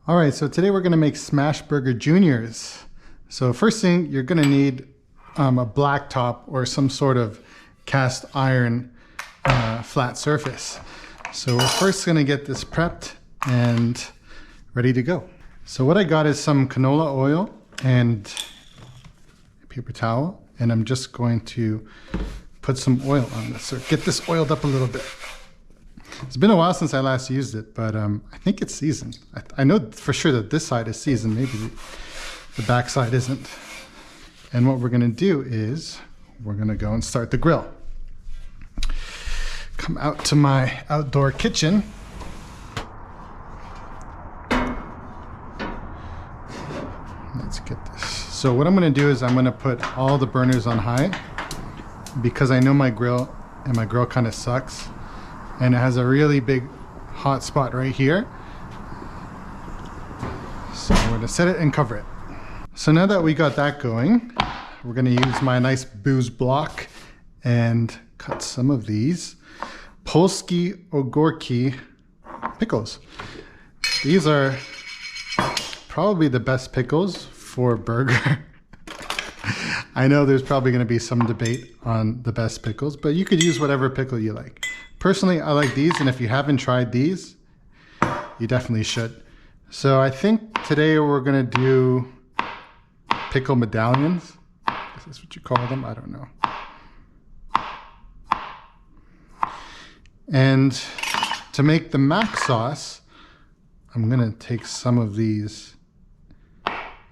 All right, so today we're gonna make Smashburger Juniors. So first thing, you're gonna need a black top or some sort of cast iron flat surface. So we're first gonna get this prepped and ready to go. So what I got is some canola oil and a paper towel, and I'm just going to put some oil on this, or get this oiled up a little bit. It's been a while since I last used it, but I think it's seasoned. I know for sure that this side is seasoned, maybe the back side isn't. And what we're gonna do is, we're gonna go and start the grill. Come out to my outdoor kitchen. Let's get this. So what I'm gonna do is I'm gonna put all the burners on high because I know my grill kind of sucks. And it has a really big hot spot right here. So I'm gonna set it and cover it. So now that we got that going, we're gonna use my nice booze block and cut some of these Polski ogórki pickles. These are probably the best pickles for burger. I know there's probably gonna be some debate on the best pickles, but you could use whatever pickle you like. Personally, I like these, and if you haven't tried these, you definitely should. So I think today we're gonna do pickle medallions. Is this what you call them? I don't know. And to make the mac sauce, I'm gonna take some of these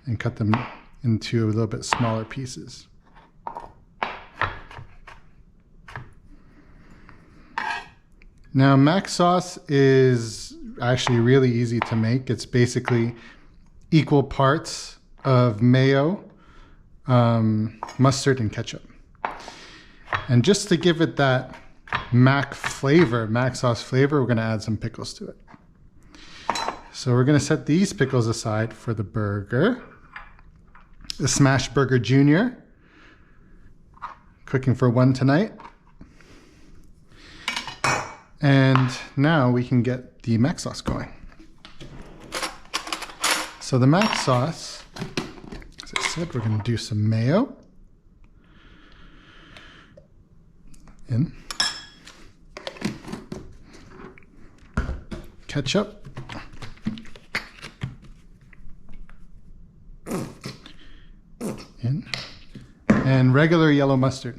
and cut them into a little bit smaller pieces. Now, mac sauce is actually really easy to make. It's basically equal parts of mayo, mustard, and ketchup. And just to give it that mac sauce flavor, we're gonna add some pickles to it. So we're gonna set these pickles aside for the burger, the Smashburger Junior. Cooking for one tonight. And now we can get the mac sauce going. So the mac sauce, as I said, we're gonna do some mayo. In. Ketchup. In. And regular yellow mustard.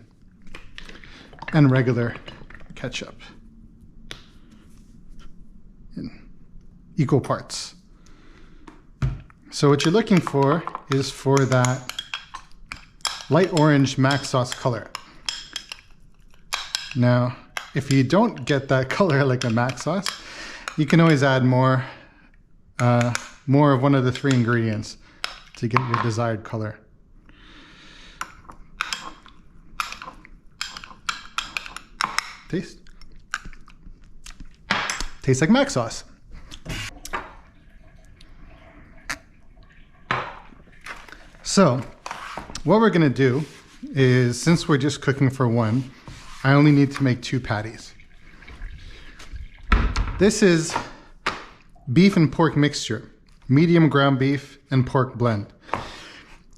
And regular ketchup. In equal parts. So what you're looking for is for that light orange mac sauce color. Now, if you don't get that color like a mac sauce, you can always add more of one of the three ingredients to get your desired color. Taste. Tastes like mac sauce. So, what we're gonna do is, since we're just cooking for one, I only need to make 2 patties. This is beef and pork mixture, medium ground beef and pork blend.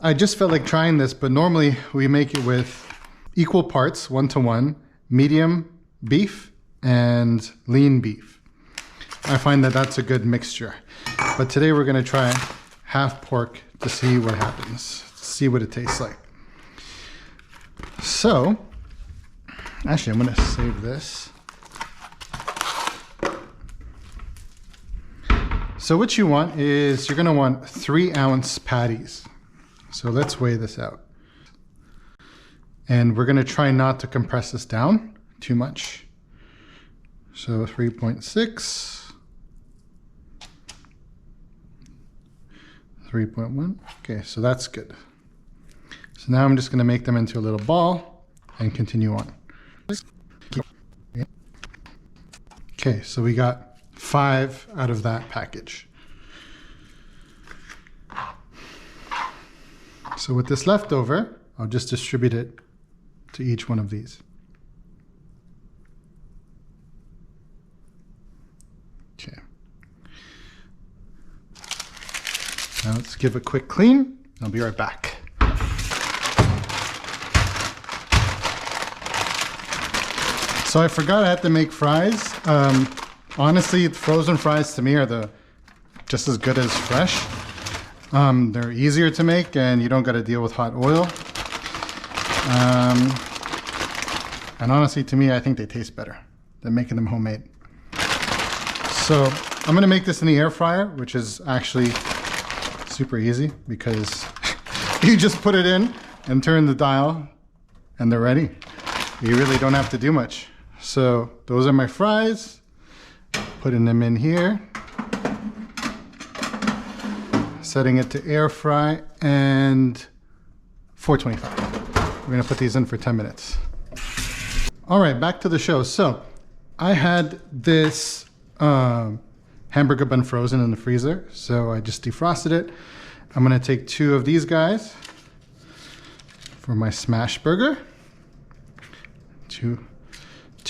I just felt like trying this, but normally we make it with equal parts, 1-to-1, medium beef and lean beef. I find that that's a good mixture. But today we're gonna try half pork to see what happens, see what it tastes like. So, actually I'm gonna save this. So what you want is, you're gonna want 3-ounce patties. So let's weigh this out. And we're gonna try not to compress this down too much. So 3.6. 3.1. Okay, so that's good. So now I'm just gonna make them into a little ball and continue on. Okay, so we got 5 out of that package. So with this leftover, I'll just distribute it to each one of these. Okay. Now let's give a quick clean. I'll be right back. So I forgot I had to make fries. Honestly, frozen fries to me are just as good as fresh. They're easier to make and you don't got to deal with hot oil. And honestly, to me, I think they taste better than making them homemade. So I'm gonna make this in the air fryer, which is actually super easy because you just put it in and turn the dial and they're ready. You really don't have to do much. So those are my fries. Putting them in here. Setting it to air fry and 425. We're gonna put these in for 10 minutes. All right, back to the show. So I had this hamburger bun frozen in the freezer. So I just defrosted it. I'm gonna take 2 of these guys for my Smashburger. Two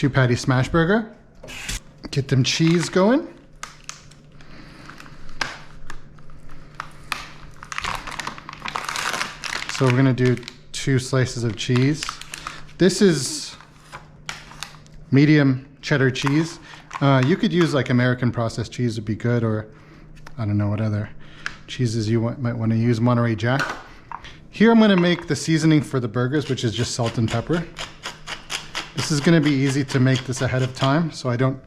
patty Smashburger. Get them cheese going. So we're gonna do 2 slices of cheese. This is medium cheddar cheese. You could use like American processed cheese would be good, or I don't know what other cheeses you might want to use, Monterey Jack. Here I'm gonna make the seasoning for the burgers, which is just salt and pepper. This is gonna be easy to make this ahead of time, so I don't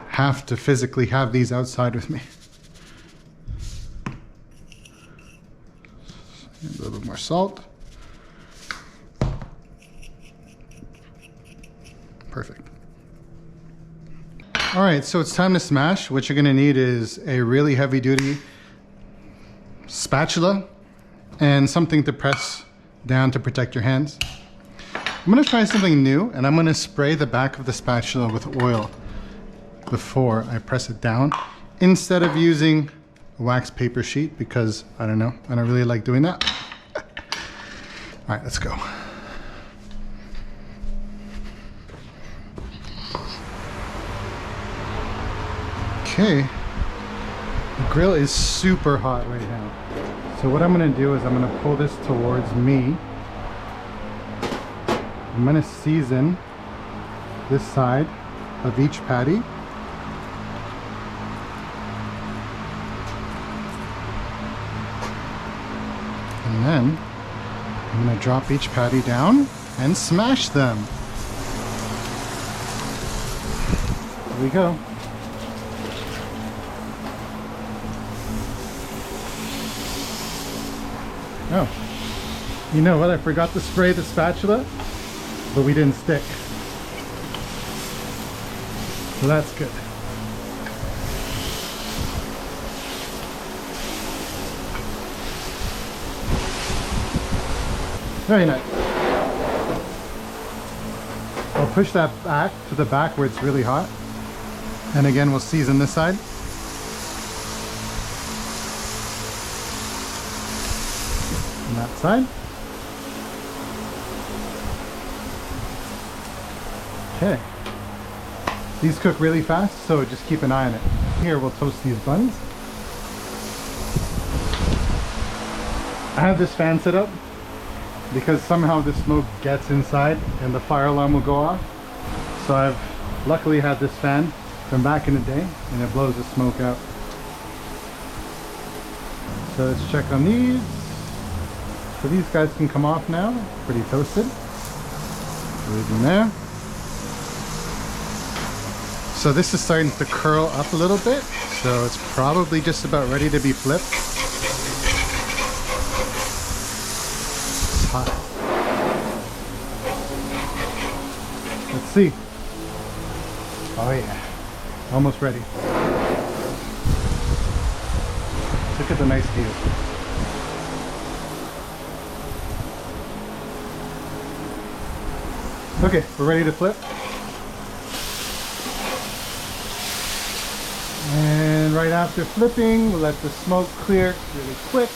have to physically have these outside with me. A little bit more salt. Perfect. All right, so it's time to smash. What you're gonna need is a really heavy duty spatula and something to press down to protect your hands. I'm gonna try something new, and I'm gonna spray the back of the spatula with oil before I press it down, instead of using a wax paper sheet, because I don't know, I don't really like doing that. All right, let's go. Okay, the grill is super hot right now. So what I'm gonna do is I'm gonna pull this towards me. I'm gonna season this side of each patty. And then I'm gonna drop each patty down and smash them. Here we go. Oh, you know what? I forgot to spray the spatula, but we didn't stick. So that's good. Very nice. I'll push that back to the back where it's really hot. And again, we'll season this side. And that side. Okay. These cook really fast, so just keep an eye on it. Here, we'll toast these buns. I have this fan set up because somehow the smoke gets inside and the fire alarm will go off. So I've luckily had this fan from back in the day, and it blows the smoke out. So let's check on these. So these guys can come off now, pretty toasted. Leave them there. So this is starting to curl up a little bit, so it's probably just about ready to be flipped. It's hot. Let's see. Oh yeah, almost ready. Look at the nice view. Okay, we're ready to flip. And right after flipping, we'll let the smoke clear really quick.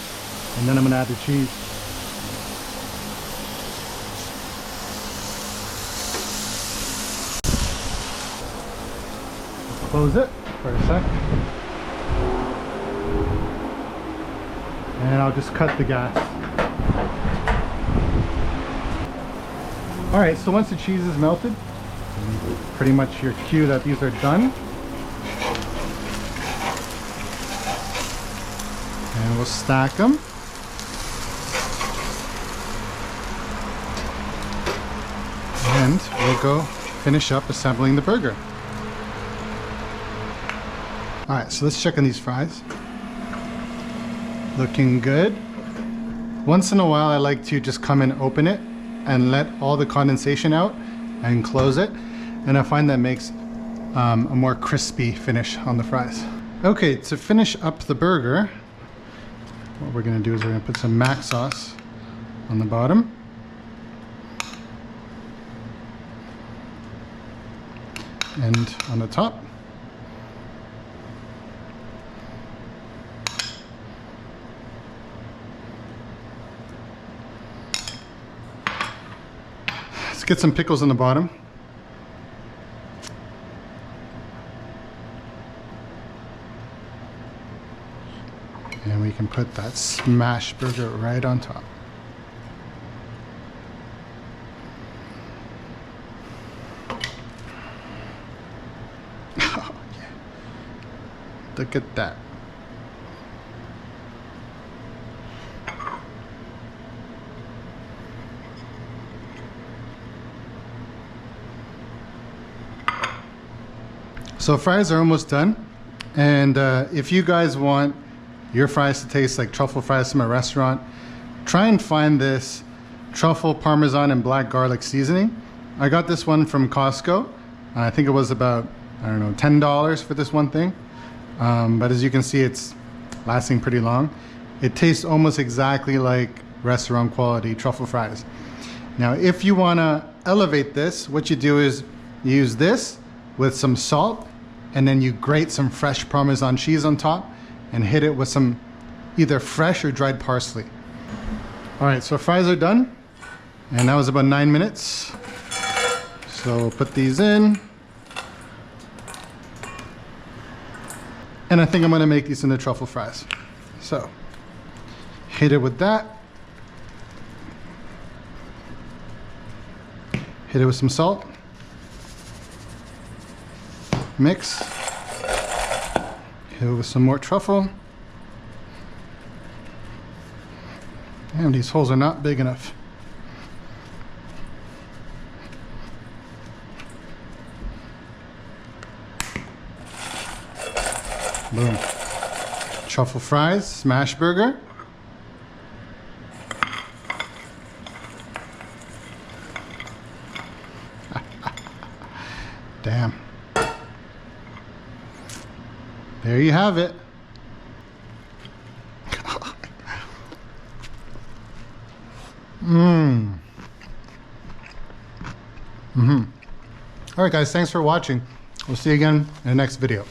And then I'm gonna add the cheese. Close it for a sec. And I'll just cut the gas. All right, so once the cheese is melted, pretty much your cue that these are done. And we'll stack them. And we'll go finish up assembling the burger. All right, so let's check on these fries. Looking good. Once in a while, I like to just come and open it and let all the condensation out and close it. And I find that makes a more crispy finish on the fries. Okay, to finish up the burger, what we're gonna do is we're gonna put some mac sauce on the bottom. And on the top. Let's get some pickles on the bottom. And we can put that Smashburger right on top. Oh, yeah. Look at that. So fries are almost done. And if you guys want your fries to taste like truffle fries from a restaurant, try and find this truffle, parmesan, and black garlic seasoning. I got this one from Costco. I think it was about, I don't know, $10 for this one thing. But as you can see, it's lasting pretty long. It tastes almost exactly like restaurant quality truffle fries. Now, if you want to elevate this, what you do is you use this with some salt, and then you grate some fresh Parmesan cheese on top and hit it with some either fresh or dried parsley. All right, so fries are done. And that was about 9 minutes. So we'll put these in. And I think I'm gonna make these into truffle fries. So, hit it with that. Hit it with some salt. Mix. Hit it with some more truffle. Damn, these holes are not big enough. Boom. Truffle fries, Smashburger. Damn. There you have it. All right, guys, thanks for watching. We'll see you again in the next video.